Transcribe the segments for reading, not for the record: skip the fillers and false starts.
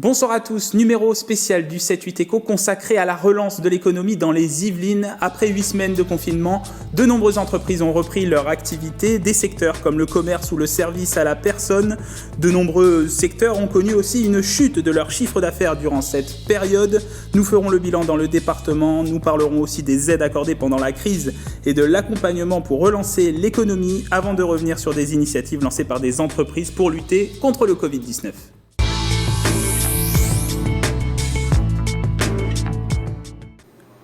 Bonsoir à tous, numéro spécial du 7-8 Éco consacré à la relance de l'économie dans les Yvelines. Après 8 semaines de confinement, de nombreuses entreprises ont repris leur activité. Des secteurs comme le commerce ou le service à la personne. De nombreux secteurs ont connu aussi une chute de leur chiffre d'affaires durant cette période. Nous ferons le bilan dans le département. Nous parlerons aussi des aides accordées pendant la crise et de l'accompagnement pour relancer l'économie avant de revenir sur des initiatives lancées par des entreprises pour lutter contre le Covid-19.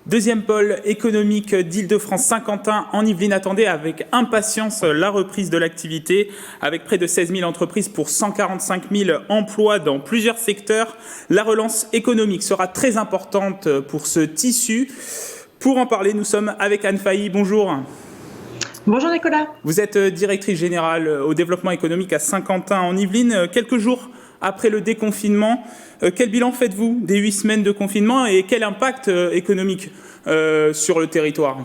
Deuxième pôle économique d'Île-de-France, Saint-Quentin en Yvelines attendait avec impatience la reprise de l'activité, avec près de 16 000 entreprises pour 145 000 emplois dans plusieurs secteurs. La relance économique sera très importante pour ce tissu. Pour en parler, nous sommes avec Anne Failly. Bonjour. Bonjour Nicolas. Vous êtes directrice générale au développement économique à Saint-Quentin en Yvelines. Quelques jours après le déconfinement, quel bilan faites-vous des 8 semaines de confinement et quel impact économique sur le territoire ?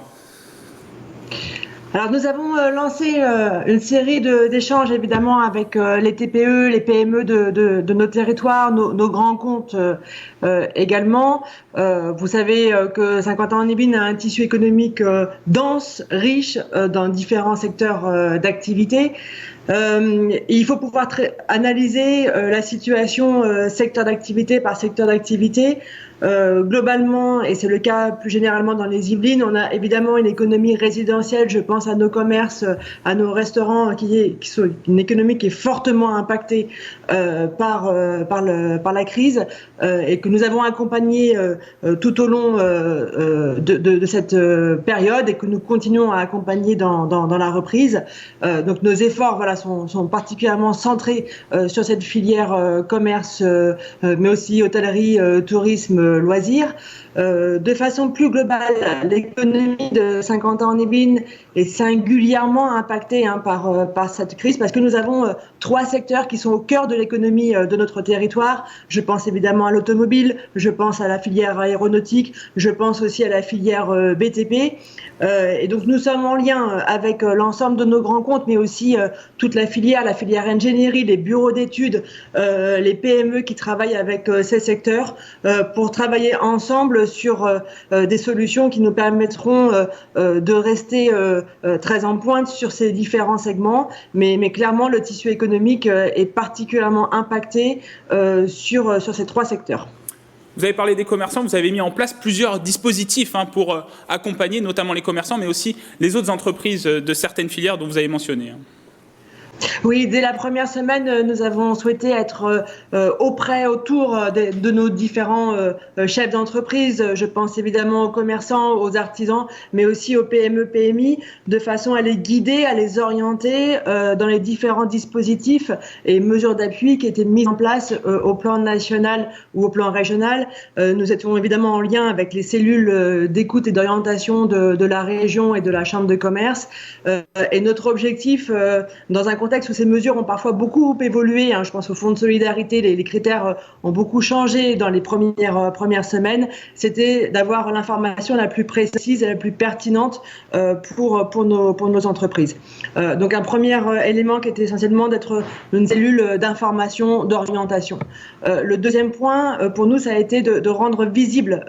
Alors nous avons lancé une série d'échanges évidemment avec les TPE, les PME de nos territoires, nos grands comptes également. Vous savez que Saint-Quentin-en-Yvelines a un tissu économique dense, riche dans différents secteurs d'activité. Il faut pouvoir analyser la situation secteur d'activité par secteur d'activité. Globalement, et c'est le cas plus généralement dans les Yvelines, on a évidemment une économie résidentielle, je pense à nos commerces, à nos restaurants, qui sont une économie qui est fortement impactée par la crise et que nous avons accompagné tout au long de cette période et que nous continuons à accompagner dans la reprise. Donc nos efforts sont particulièrement centrés sur cette filière commerce, mais aussi hôtellerie, tourisme, loisirs. De façon plus globale, l'économie de Saint-Quentin-en-Yvelines est singulièrement impactée par cette crise parce que nous avons 3 secteurs qui sont au cœur de l'économie de notre territoire. Je pense évidemment à l'automobile, je pense à la filière aéronautique, je pense aussi à la filière BTP. Et donc nous sommes en lien avec l'ensemble de nos grands comptes, mais aussi toute la filière ingénierie, les bureaux d'études, les PME qui travaillent avec ces secteurs pour travailler ensemble sur des solutions qui nous permettront de rester très en pointe sur ces différents segments. Mais clairement, le tissu économique est particulièrement impacté sur ces 3 secteurs. Vous avez parlé des commerçants, vous avez mis en place plusieurs dispositifs pour accompagner notamment les commerçants, mais aussi les autres entreprises de certaines filières dont vous avez mentionné. Oui, dès la première semaine, nous avons souhaité être autour de nos différents chefs d'entreprise. Je pense évidemment aux commerçants, aux artisans, mais aussi aux PME, PMI, de façon à les guider, à les orienter dans les différents dispositifs et mesures d'appui qui étaient mis en place au plan national ou au plan régional. Nous étions évidemment en lien avec les cellules d'écoute et d'orientation de la région et de la chambre de commerce. Et notre objectif, dans un contexte où ces mesures ont parfois beaucoup évolué, je pense au fonds de solidarité, les critères ont beaucoup changé dans les premières semaines, c'était d'avoir l'information la plus précise et la plus pertinente pour nos entreprises. Donc un premier élément qui était essentiellement d'être une cellule d'information, d'orientation. Le deuxième point, pour nous, ça a été de rendre visibles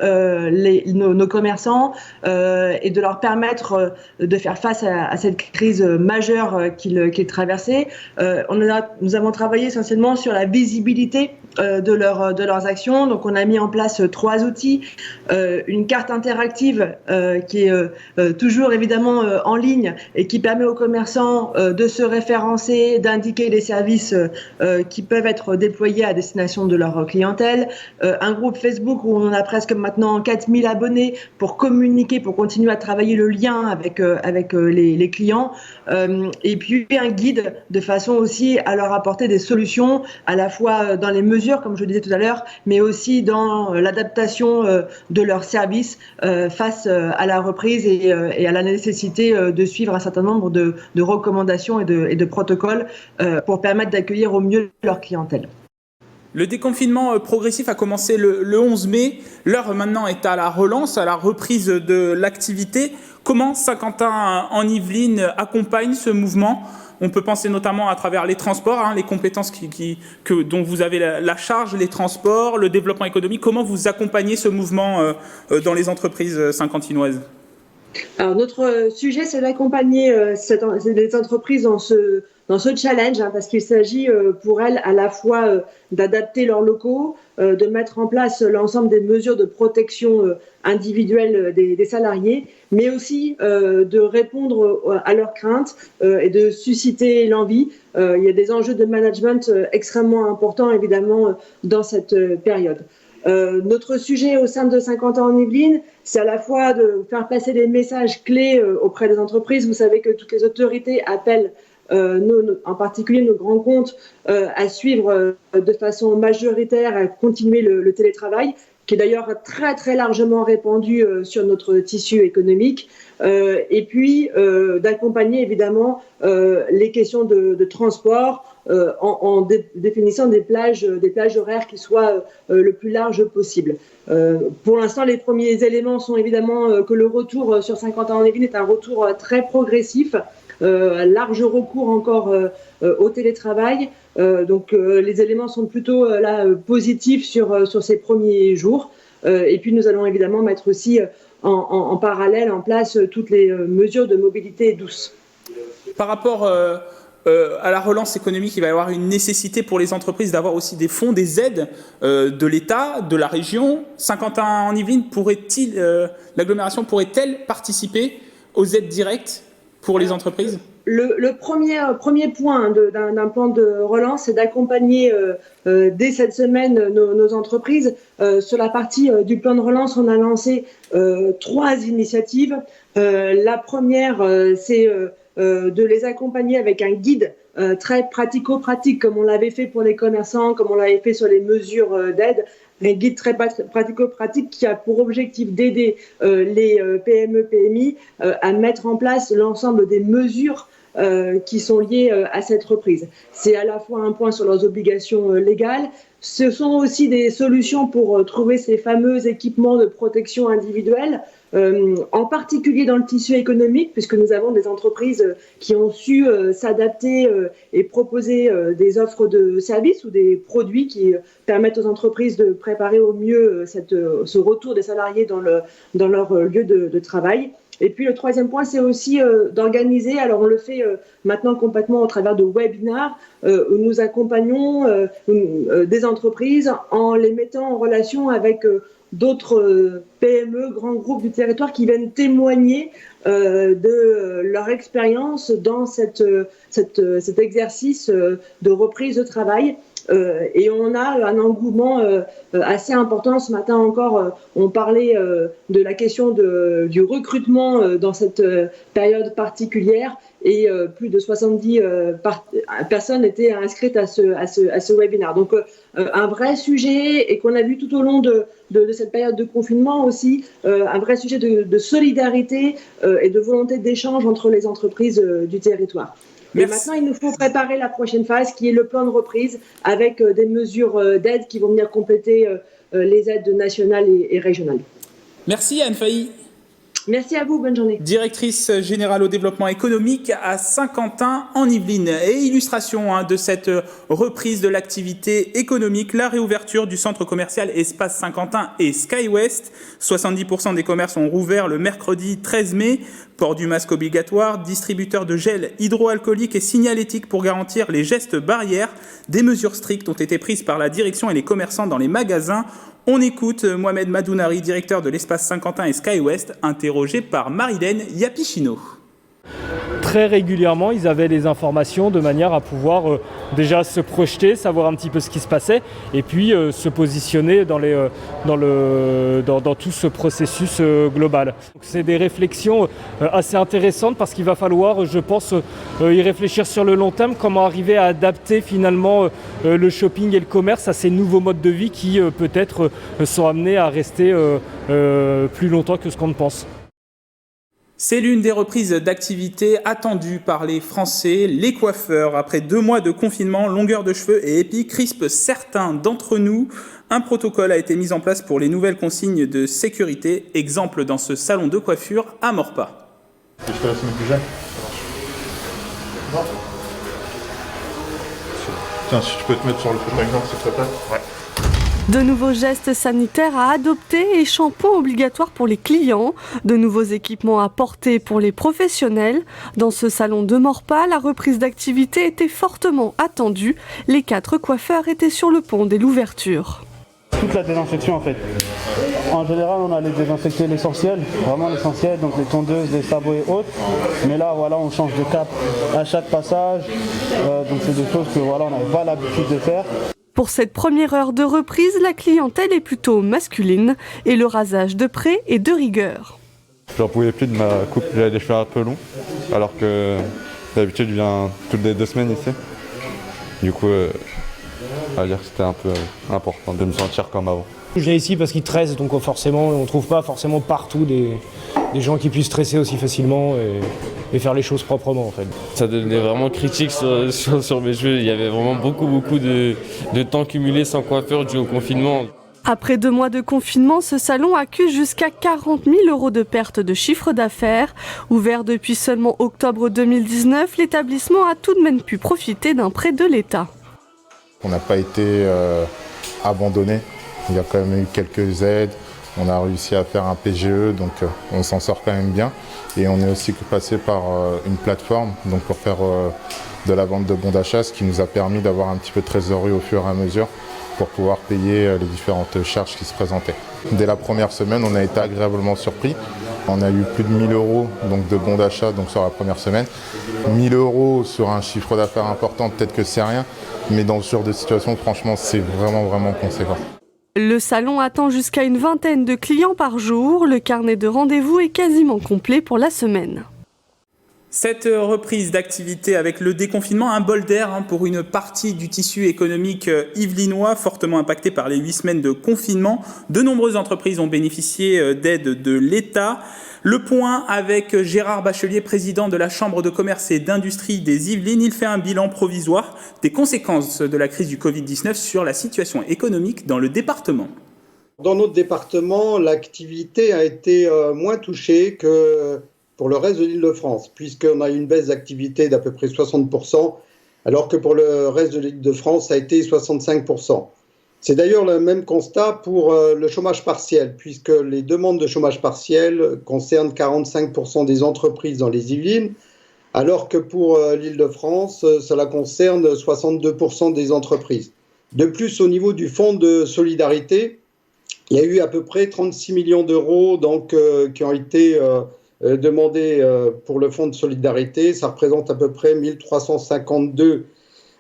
nos commerçants et de leur permettre de faire face à cette crise majeure qu'ils traversaient. Nous avons travaillé essentiellement sur la visibilité de leurs actions. Donc on a mis en place 3 outils, une carte interactive qui est toujours évidemment en ligne et qui permet aux commerçants de se référencer, d'indiquer les services qui peuvent être déployés à destination de leur clientèle, un groupe Facebook où on a presque maintenant 4000 abonnés pour communiquer, pour continuer à travailler le lien avec les clients, et puis un guide de façon aussi à leur apporter des solutions à la fois dans les mesures, comme je le disais tout à l'heure, mais aussi dans l'adaptation de leurs services face à la reprise et à la nécessité de suivre un certain nombre de recommandations et de protocoles pour permettre d'accueillir au mieux leur clientèle. Le déconfinement progressif a commencé le 11 mai. L'heure maintenant est à la relance, à la reprise de l'activité. Comment Saint-Quentin en Yvelines accompagne ce mouvement ? On peut penser notamment à travers les transports, les compétences dont vous avez la charge, les transports, le développement économique. Comment vous accompagnez ce mouvement dans les entreprises saint-quentinoises ? Alors, notre sujet, c'est d'accompagner les entreprises dans ce challenge, parce qu'il s'agit pour elles à la fois d'adapter leurs locaux, de mettre en place l'ensemble des mesures de protection individuelle des salariés, mais aussi de répondre à leurs craintes et de susciter l'envie. Il y a des enjeux de management extrêmement importants, évidemment, dans cette période. Notre sujet au sein de Saint-Quentin en Yvelines, c'est à la fois de faire passer des messages clés auprès des entreprises. Vous savez que toutes les autorités appellent en particulier nos grands comptes à suivre de façon majoritaire, à continuer le télétravail, qui est d'ailleurs très très largement répandu sur notre tissu économique, et puis d'accompagner évidemment les questions de transport en définissant des plages horaires qui soient le plus large possible. Pour l'instant, les premiers éléments sont évidemment que le retour sur Saint-Quentin-en-Yvelines est un retour très progressif, large recours encore au télétravail. Donc les éléments sont plutôt positifs sur ces premiers jours. Et puis nous allons évidemment mettre aussi en parallèle en place toutes les mesures de mobilité douce. Par rapport à la relance économique, il va y avoir une nécessité pour les entreprises d'avoir aussi des fonds, des aides de l'État, de la région. Saint-Quentin-en-Yvelines, l'agglomération pourrait-elle participer aux aides directes pour les entreprises ? Le premier point d'un plan de relance, c'est d'accompagner dès cette semaine nos entreprises. Sur la partie du plan de relance, on a lancé 3 initiatives. La première, c'est de les accompagner avec un guide très pratico-pratique, comme on l'avait fait pour les commerçants, comme on l'avait fait sur les mesures d'aide. Un guide très pratico-pratique qui a pour objectif d'aider les PME, PMI à mettre en place l'ensemble des mesures qui sont liées à cette reprise. C'est à la fois un point sur leurs obligations légales, ce sont aussi des solutions pour trouver ces fameux équipements de protection individuelle, en particulier dans le tissu économique, puisque nous avons des entreprises qui ont su s'adapter et proposer des offres de services ou des produits qui permettent aux entreprises de préparer au mieux ce retour des salariés dans leur lieu de travail. Et puis le troisième point, c'est aussi d'organiser, alors on le fait maintenant complètement au travers de webinars, où nous accompagnons des entreprises en les mettant en relation avec d'autres PME, grands groupes du territoire qui viennent témoigner de leur expérience dans cet exercice de reprise de travail. Et on a un engouement assez important. Ce matin encore, on parlait de la question du recrutement dans cette période particulière et plus de 70 personnes étaient inscrites à ce webinaire. Donc un vrai sujet, et qu'on a vu tout au long de cette période de confinement aussi, un vrai sujet de solidarité et de volonté d'échange entre les entreprises du territoire. Et maintenant, il nous faut préparer la prochaine phase, qui est le plan de reprise, avec des mesures d'aide qui vont venir compléter les aides nationales et régionales. Merci Anne Fahy. Merci à vous, bonne journée. Directrice générale au développement économique à Saint-Quentin en Yvelines. Et illustration de cette reprise de l'activité économique, la réouverture du centre commercial Espace Saint-Quentin et SkyWest. 70% des commerces ont rouvert le mercredi 13 mai. Port du masque obligatoire, distributeur de gel hydroalcoolique et signalétique pour garantir les gestes barrières. Des mesures strictes ont été prises par la direction et les commerçants dans les magasins. On écoute Mohamed Madounari, directeur de l'Espace Saint-Quentin et SkyWest, interrogé par Marilène Yapichino. Très régulièrement, ils avaient les informations de manière à pouvoir déjà se projeter, savoir un petit peu ce qui se passait et puis se positionner dans tout ce processus global. Donc, c'est des réflexions assez intéressantes parce qu'il va falloir, je pense, y réfléchir sur le long terme, comment arriver à adapter finalement le shopping et le commerce à ces nouveaux modes de vie qui peut-être sont amenés à rester plus longtemps que ce qu'on ne pense. C'est l'une des reprises d'activité attendues par les Français. Les coiffeurs, après 2 mois de confinement, longueur de cheveux et épis, crispent certains d'entre nous. Un protocole a été mis en place pour les nouvelles consignes de sécurité. Exemple dans ce salon de coiffure à Maurepas. Je te laisse me bouger. Tiens, si tu peux te mettre sur le fauteuil, s'il te plaît. Ouais. De nouveaux gestes sanitaires à adopter et shampoing obligatoire pour les clients, de nouveaux équipements à porter pour les professionnels. Dans ce salon de Maurepas, la reprise d'activité était fortement attendue. Les 4 coiffeurs étaient sur le pont dès l'ouverture. Toute la désinfection en fait. En général, on allait désinfecter l'essentiel, vraiment l'essentiel, donc les tondeuses, les sabots et autres. Mais là, voilà, on change de cap à chaque passage. Donc c'est des choses que voilà, on n'avait pas l'habitude de faire. Pour cette première heure de reprise, la clientèle est plutôt masculine et le rasage de près est de rigueur. J'en pouvais plus de ma coupe, j'avais les cheveux un peu longs, alors que d'habitude je viens toutes les 2 semaines ici. Du coup, on va dire que c'était un peu important de me sentir comme avant. Je viens ici parce qu'ils tressent, donc forcément, on ne trouve pas forcément partout des gens qui puissent tresser aussi facilement et faire les choses proprement en fait. Ça devenait vraiment critique sur mes cheveux. Il y avait vraiment beaucoup de temps cumulé sans coiffeur dû au confinement. Après 2 mois de confinement, ce salon accuse jusqu'à 40 000 € de perte de chiffre d'affaires. Ouvert depuis seulement octobre 2019, l'établissement a tout de même pu profiter d'un prêt de l'État. On n'a pas été abandonné. Il y a quand même eu quelques aides. On a réussi à faire un PGE, donc on s'en sort quand même bien. Et on est aussi passé par une plateforme donc pour faire de la vente de bons d'achat, ce qui nous a permis d'avoir un petit peu de trésorerie au fur et à mesure pour pouvoir payer les différentes charges qui se présentaient. Dès la première semaine, on a été agréablement surpris. On a eu plus de 1 000 € donc de bons d'achat donc sur la première semaine. 1 000 € sur un chiffre d'affaires important, peut-être que c'est rien, mais dans ce genre de situation, franchement, c'est vraiment conséquent. Le salon attend jusqu'à une vingtaine de clients par jour. Le carnet de rendez-vous est quasiment complet pour la semaine. Cette reprise d'activité avec le déconfinement, un bol d'air pour une partie du tissu économique yvelinois fortement impacté par les 8 semaines de confinement. De nombreuses entreprises ont bénéficié d'aides de l'État. Le point avec Gérard Bachelier, président de la Chambre de commerce et d'industrie des Yvelines. Il fait un bilan provisoire des conséquences de la crise du Covid-19 sur la situation économique dans le département. Dans notre département, l'activité a été moins touchée que pour le reste de l'Île-de-France, puisqu'on a eu une baisse d'activité d'à peu près 60%, alors que pour le reste de l'Île-de-France, ça a été 65%. C'est d'ailleurs le même constat pour le chômage partiel, puisque les demandes de chômage partiel concernent 45% des entreprises dans les Yvelines, alors que pour l'Île-de-France, cela concerne 62% des entreprises. De plus, au niveau du fonds de solidarité, il y a eu à peu près 36 millions d'euros donc, qui ont été demandés pour le fonds de solidarité. Ça représente à peu près 1 352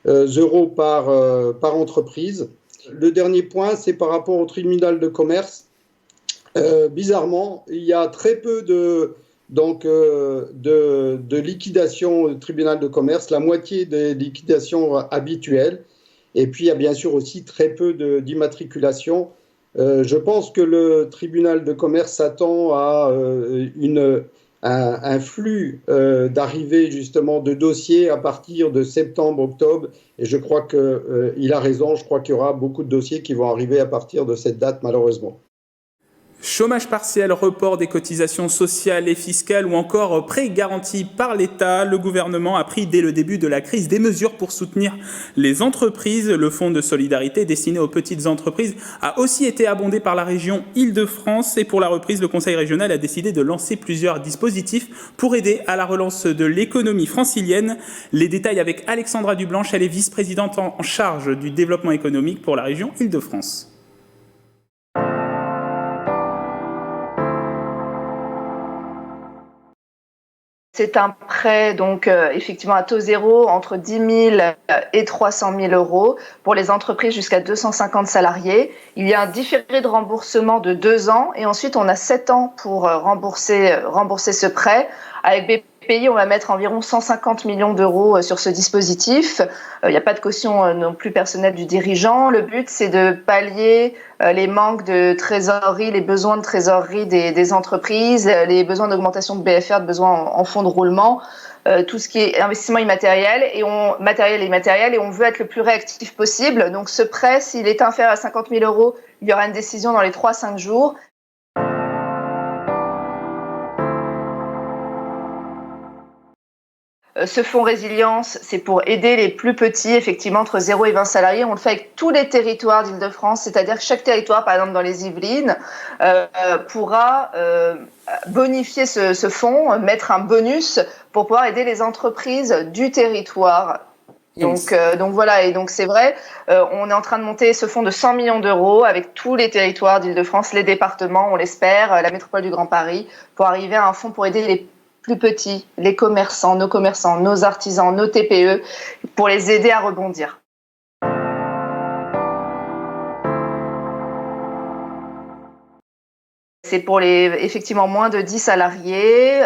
euros par entreprise. Le dernier point, c'est par rapport au tribunal de commerce. Bizarrement, il y a très peu de liquidations au tribunal de commerce, la moitié des liquidations habituelles. Et puis, il y a bien sûr aussi très peu d'immatriculation. Je pense que le tribunal de commerce s'attend à un flux d'arrivée justement de dossiers à partir de septembre-octobre. Et je crois qu'il a raison, je crois qu'il y aura beaucoup de dossiers qui vont arriver à partir de cette date malheureusement. Chômage partiel, report des cotisations sociales et fiscales ou encore prêts garantis par l'État. Le gouvernement a pris dès le début de la crise des mesures pour soutenir les entreprises. Le fonds de solidarité destiné aux petites entreprises a aussi été abondé par la région Île-de-France. Et pour la reprise, le Conseil régional a décidé de lancer plusieurs dispositifs pour aider à la relance de l'économie francilienne. Les détails avec Alexandra Dublanche, elle est vice-présidente en charge du développement économique pour la région Île-de-France. C'est un prêt donc effectivement à taux zéro entre 10 000 et 300 000 euros pour les entreprises jusqu'à 250 salariés. Il y a un différé de remboursement de 2 ans et ensuite on a 7 ans pour rembourser ce prêt. Avec BPI, on va mettre environ 150 millions d'euros sur ce dispositif. Il n'y a pas de caution non plus personnelle du dirigeant. Le but, c'est de pallier les manques de trésorerie, les besoins de trésorerie des entreprises, les besoins d'augmentation de BFR, de besoins en fonds de roulement, tout ce qui est investissement matériel et immatériel, et on veut être le plus réactif possible. Donc ce prêt, s'il est inférieur à 50 000 euros, il y aura une décision dans les 3-5 jours. Ce fonds résilience, c'est pour aider les plus petits, effectivement, entre 0 et 20 salariés. On le fait avec tous les territoires d'Île-de-France, c'est-à-dire que chaque territoire, par exemple dans les Yvelines, pourra bonifier ce fonds, mettre un bonus pour pouvoir aider les entreprises du territoire. Donc voilà, et donc c'est vrai, on est en train de monter ce fonds de 100 millions d'euros avec tous les territoires d'Île-de-France, les départements, on l'espère, la métropole du Grand Paris, pour arriver à un fonds pour aider les plus petits, les commerçants, nos artisans, nos TPE, pour les aider à rebondir. C'est pour les effectivement moins de 10 salariés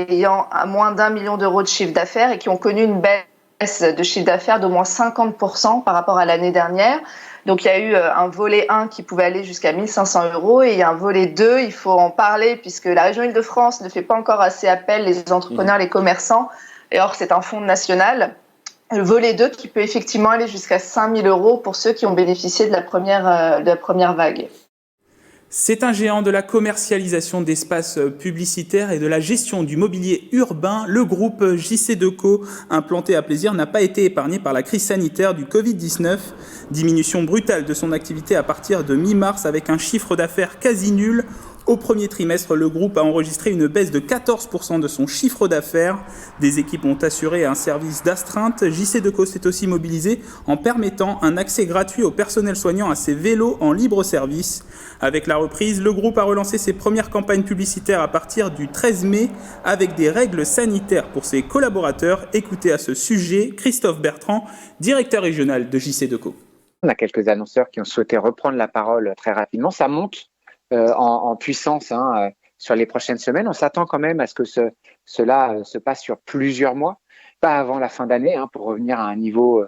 ayant moins d'1 million d'euros de chiffre d'affaires et qui ont connu une baisse de chiffre d'affaires d'au moins 50% par rapport à l'année dernière. Donc il y a eu un volet 1 qui pouvait aller jusqu'à 1 500 euros et il y a un volet 2, il faut en parler puisque la région Île-de-France ne fait pas encore assez appel les entrepreneurs, les commerçants, et or c'est un fonds national. Le volet 2 qui peut effectivement aller jusqu'à 5 000 euros pour ceux qui ont bénéficié de la première vague. C'est un géant de la commercialisation d'espaces publicitaires et de la gestion du mobilier urbain. Le groupe JC2Co, implanté à Plaisir, n'a pas été épargné par la crise sanitaire du Covid-19. Diminution brutale de son activité à partir de mi-mars avec un chiffre d'affaires quasi nul. Au premier trimestre, le groupe a enregistré une baisse de 14% de son chiffre d'affaires. Des équipes ont assuré un service d'astreinte. JC2Co s'est aussi mobilisé en permettant un accès gratuit au personnel soignant à ses vélos en libre service. Avec la reprise, le groupe a relancé ses premières campagnes publicitaires à partir du 13 mai avec des règles sanitaires pour ses collaborateurs. Écoutez à ce sujet Christophe Bertrand, directeur régional de JC2Co. On a quelques annonceurs qui ont souhaité reprendre la parole très rapidement. Ça monte en puissance sur les prochaines semaines. On s'attend quand même à ce que cela se passe sur plusieurs mois, pas avant la fin d'année, pour revenir à un niveau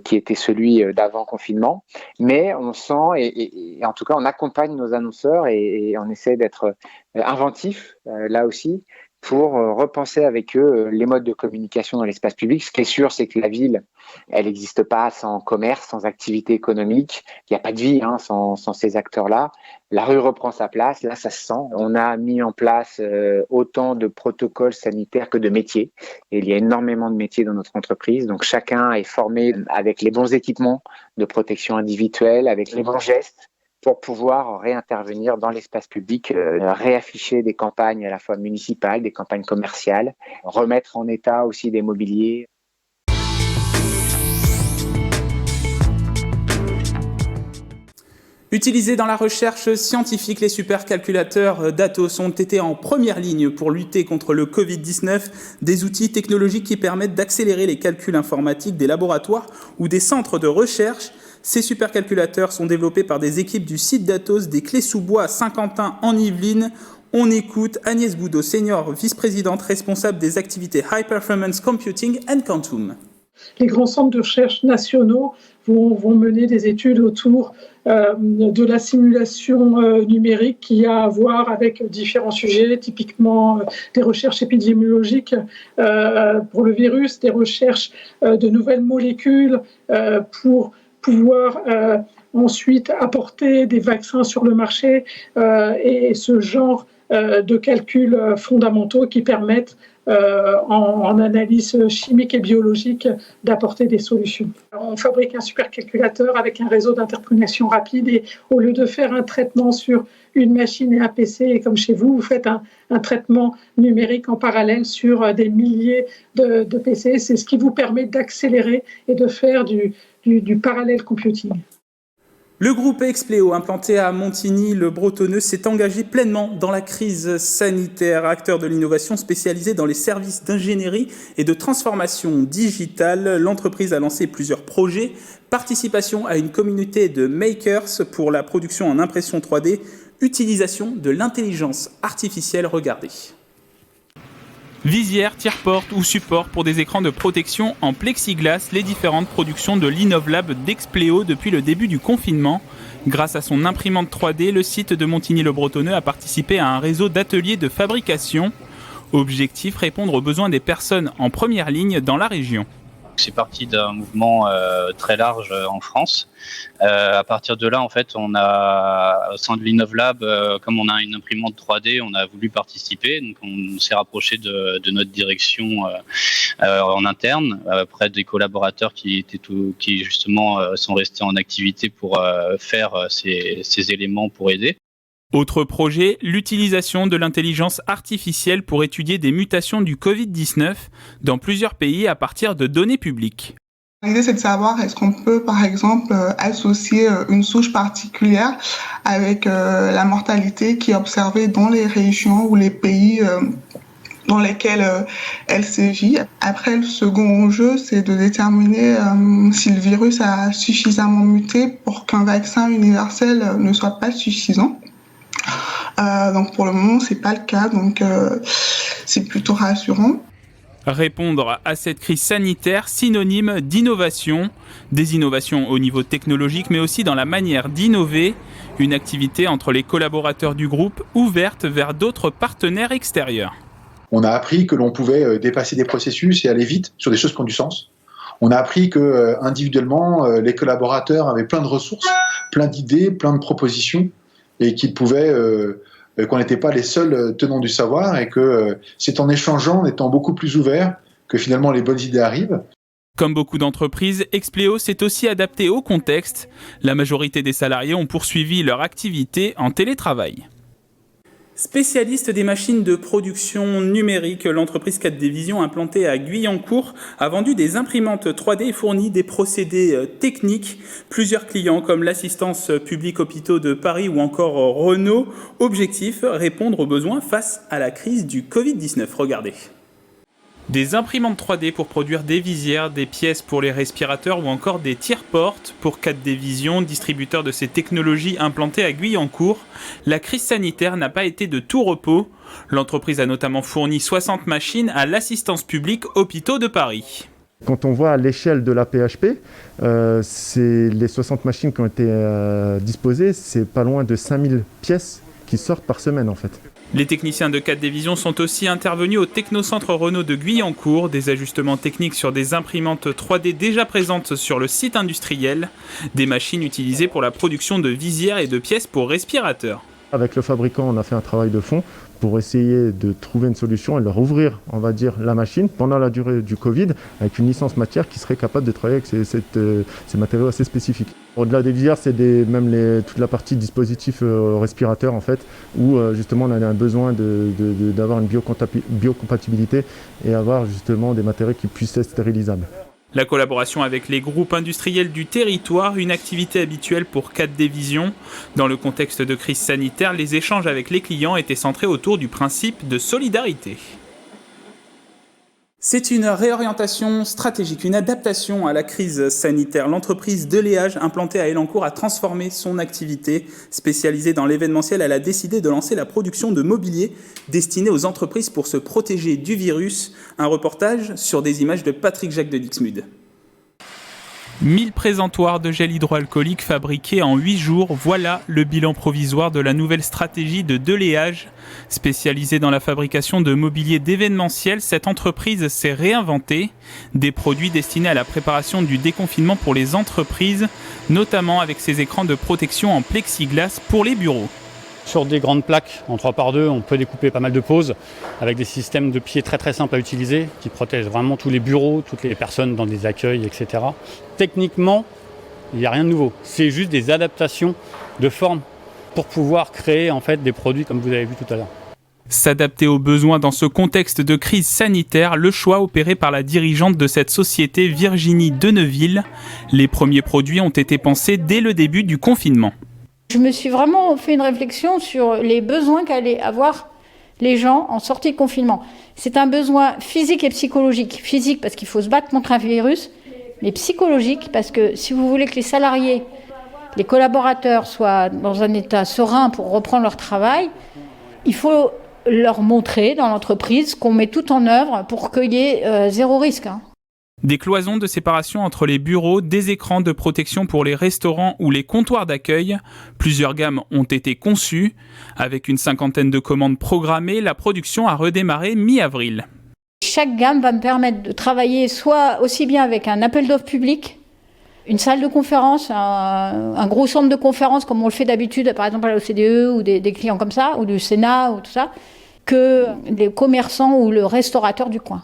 qui était celui d'avant confinement. Mais on sent, et en tout cas on accompagne nos annonceurs et on essaie d'être inventif là aussi pour repenser avec eux les modes de communication dans l'espace public. Ce qui est sûr, c'est que la ville, elle n'existe pas sans commerce, sans activité économique. Il n'y a pas de vie sans ces acteurs-là. La rue reprend sa place, là ça se sent. On a mis en place autant de protocoles sanitaires que de métiers. Et il y a énormément de métiers dans notre entreprise. Donc chacun est formé avec les bons équipements de protection individuelle, avec les bons gestes, pour pouvoir réintervenir dans l'espace public, réafficher des campagnes à la fois municipales, des campagnes commerciales, remettre en état aussi des mobiliers. Utilisés dans la recherche scientifique, les supercalculateurs d'Atos ont été en première ligne pour lutter contre le Covid-19, des outils technologiques qui permettent d'accélérer les calculs informatiques des laboratoires ou des centres de recherche. Ces supercalculateurs sont développés par des équipes du site d'Atos des Clés-sous-Bois à Saint-Quentin en Yvelines. On écoute Agnès Boudot, senior vice-présidente responsable des activités High Performance Computing and Quantum. Les grands centres de recherche nationaux vont mener des études autour de la simulation numérique qui a à voir avec différents sujets, typiquement des recherches épidémiologiques pour le virus, des recherches de nouvelles molécules pour pouvoir ensuite apporter des vaccins sur le marché et ce genre de calculs fondamentaux qui permettent en analyse chimique et biologique d'apporter des solutions. On fabrique un supercalculateur avec un réseau d'interconnexion rapide et au lieu de faire un traitement sur une machine et un PC, et comme chez vous, vous faites un traitement numérique en parallèle sur des milliers de PC. C'est ce qui vous permet d'accélérer et de faire du parallèle computing. Le groupe Expleo, implanté à Montigny-le-Bretonneux, s'est engagé pleinement dans la crise sanitaire. Acteur de l'innovation spécialisé dans les services d'ingénierie et de transformation digitale, l'entreprise a lancé plusieurs projets. Participation à une communauté de makers pour la production en impression 3D, utilisation de l'intelligence artificielle, regardez. Visière, tire-porte ou support pour des écrans de protection en plexiglas, les différentes productions de l'Innovlab d'Expleo depuis le début du confinement. Grâce à son imprimante 3D, le site de Montigny-le-Bretonneux a participé à un réseau d'ateliers de fabrication. Objectif, répondre aux besoins des personnes en première ligne dans la région. C'est parti d'un mouvement très large en France. À partir de là, en fait, on a, au sein de l'InnovLab, comme on a une imprimante 3D, on a voulu participer. Donc, on s'est rapproché de notre direction en interne, auprès des collaborateurs qui justement sont restés en activité pour faire ces éléments pour aider. Autre projet, l'utilisation de l'intelligence artificielle pour étudier des mutations du Covid-19 dans plusieurs pays à partir de données publiques. L'idée, c'est de savoir est-ce qu'on peut, par exemple, associer une souche particulière avec la mortalité qui est observée dans les régions ou les pays dans lesquels elle sévit. Après, le second enjeu, c'est de déterminer si le virus a suffisamment muté pour qu'un vaccin universel ne soit pas suffisant. Donc pour le moment, c'est pas le cas, donc c'est plutôt rassurant. Répondre à cette crise sanitaire, synonyme d'innovation, des innovations au niveau technologique, mais aussi dans la manière d'innover, une activité entre les collaborateurs du groupe ouverte vers d'autres partenaires extérieurs. On a appris que l'on pouvait dépasser des processus et aller vite sur des choses qui ont du sens. On a appris que individuellement, les collaborateurs avaient plein de ressources, plein d'idées, plein de propositions, et qu'ils pouvaient, qu'on n'était pas les seuls tenants du savoir, et que c'est en échangeant, en étant beaucoup plus ouverts, que finalement les bonnes idées arrivent. Comme beaucoup d'entreprises, Expléo s'est aussi adapté au contexte. La majorité des salariés ont poursuivi leur activité en télétravail. Spécialiste des machines de production numérique, l'entreprise 4D Vision implantée à Guyancourt a vendu des imprimantes 3D et fourni des procédés techniques. Plusieurs clients comme l'Assistance publique hôpitaux de Paris ou encore Renault. Objectif, répondre aux besoins face à la crise du Covid-19. Regardez. Des imprimantes 3D pour produire des visières, des pièces pour les respirateurs ou encore des tire-portes pour 4D Vision, distributeur de ces technologies implantées à Guyancourt. La crise sanitaire n'a pas été de tout repos. L'entreprise a notamment fourni 60 machines à l'Assistance publique hôpitaux de Paris. Quand on voit à l'échelle de la PHP, c'est les 60 machines qui ont été disposées, c'est pas loin de 5000 pièces qui sortent par semaine en fait. Les techniciens de 4D Vision sont aussi intervenus au Technocentre Renault de Guyancourt, des ajustements techniques sur des imprimantes 3D déjà présentes sur le site industriel, des machines utilisées pour la production de visières et de pièces pour respirateurs. Avec le fabricant, on a fait un travail de fond pour essayer de trouver une solution et leur ouvrir, on va dire, la machine pendant la durée du Covid avec une licence matière qui serait capable de travailler avec ces matériaux assez spécifiques. Au-delà des visières, c'est toute la partie dispositif respirateur en fait, où justement on a un besoin d'avoir une biocompatibilité et avoir justement des matériaux qui puissent être stérilisables. La collaboration avec les groupes industriels du territoire, une activité habituelle pour 4D Vision. Dans le contexte de crise sanitaire, les échanges avec les clients étaient centrés autour du principe de solidarité. C'est une réorientation stratégique, une adaptation à la crise sanitaire. L'entreprise Deléage, implantée à Elancourt, a transformé son activité. Spécialisée dans l'événementiel, elle a décidé de lancer la production de mobilier destiné aux entreprises pour se protéger du virus. Un reportage sur des images de Patrick Jacques de Dixmude. 1000 présentoirs de gel hydroalcoolique fabriqués en 8 jours, voilà le bilan provisoire de la nouvelle stratégie de Deléage. Spécialisée dans la fabrication de mobilier d'événementiel, cette entreprise s'est réinventée. Des produits destinés à la préparation du déconfinement pour les entreprises, notamment avec ces écrans de protection en plexiglas pour les bureaux. Sur des grandes plaques en 3x2, on peut découper pas mal de poses avec des systèmes de pieds très très simples à utiliser qui protègent vraiment tous les bureaux, toutes les personnes dans des accueils, etc. Techniquement, il n'y a rien de nouveau. C'est juste des adaptations de forme pour pouvoir créer en fait des produits comme vous avez vu tout à l'heure. S'adapter aux besoins dans ce contexte de crise sanitaire, le choix opéré par la dirigeante de cette société, Virginie Deneville. Les premiers produits ont été pensés dès le début du confinement. Je me suis vraiment fait une réflexion sur les besoins qu'allaient avoir les gens en sortie de confinement. C'est un besoin physique et psychologique. Physique parce qu'il faut se battre contre un virus, mais psychologique parce que si vous voulez que les salariés, les collaborateurs soient dans un état serein pour reprendre leur travail, il faut leur montrer dans l'entreprise qu'on met tout en œuvre pour qu'il y ait zéro risque. Des cloisons de séparation entre les bureaux, des écrans de protection pour les restaurants ou les comptoirs d'accueil. Plusieurs gammes ont été conçues. Avec une 50aine de commandes programmées, la production a redémarré mi-avril. Je chaque gamme va me permettre de travailler soit aussi bien avec un appel d'offres public, une salle de conférence, un gros centre de conférence comme on le fait d'habitude, par exemple à l'OCDE ou des clients comme ça, ou du Sénat ou tout ça, que les commerçants ou le restaurateur du coin.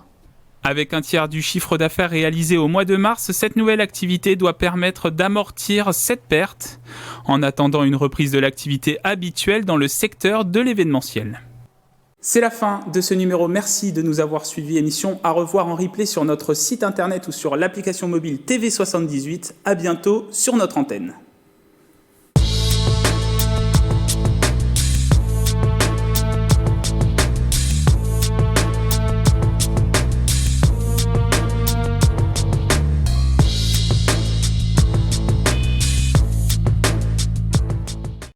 Avec un tiers du chiffre d'affaires réalisé au mois de mars, cette nouvelle activité doit permettre d'amortir cette perte en attendant une reprise de l'activité habituelle dans le secteur de l'événementiel. C'est la fin de ce numéro. Merci de nous avoir suivis. Émission à revoir en replay sur notre site internet ou sur l'application mobile TV78. À bientôt sur notre antenne.